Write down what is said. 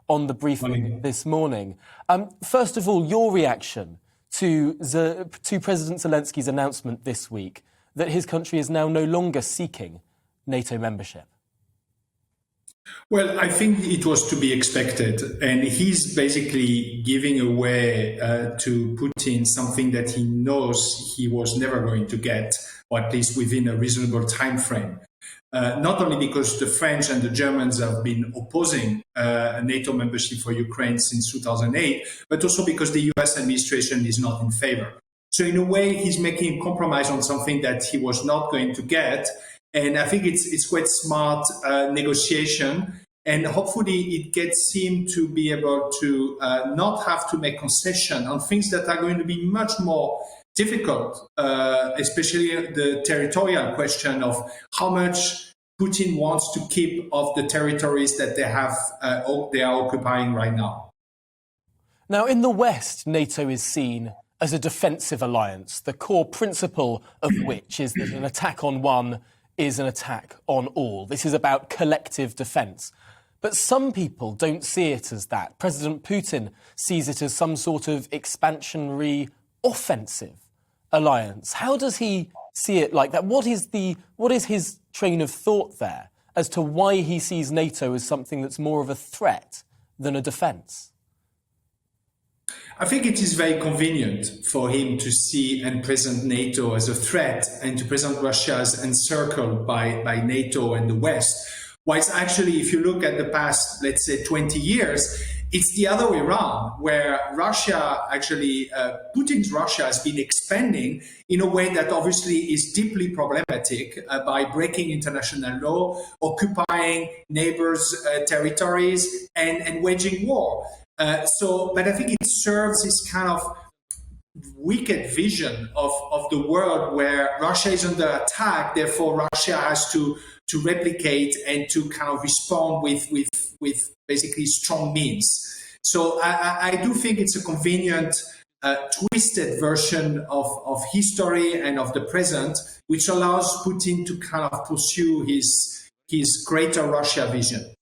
on the briefing this morning. First of all, your reaction to President Zelensky's announcement this week that his country is now no longer seeking NATO membership. Well, I think it was to be expected, and he's basically giving away to Putin something that he knows he was never going to get, or at least within a reasonable time frame. Not only because the French and the Germans have been opposing NATO membership for Ukraine since 2008, but also because the US administration is not in favor. So in a way, he's making a compromise on something that he was not going to get. And I think it's quite smart negotiation. And hopefully it gets him to be able to not have to make concession on things that are going to be much more difficult, especially the territorial question of how much Putin wants to keep of the territories that they are occupying right now. Now, in the West, NATO is seen as a defensive alliance, the core principle of which is that an attack on one is an attack on all. This is about collective defence. But some people don't see it as that. President Putin sees it as some sort of expansionary offensive alliance. How does he see it like that? What is his train of thought there as to why he sees NATO as something that's more of a threat than a defence? I think it is very convenient for him to see and present NATO as a threat and to present Russia as encircled by NATO and the West. Whilst actually, if you look at the past, let's say 20 years, it's the other way around, where Russia, actually, Putin's Russia has been expanding in a way that obviously is deeply problematic by breaking international law, occupying neighbors' territories, and waging war. But I think it serves this kind of wicked vision of the world where Russia is under attack, therefore Russia has to replicate and to kind of respond with basically strong means. So I do think it's a convenient, twisted version of history and of the present, which allows Putin to kind of pursue his greater Russia vision.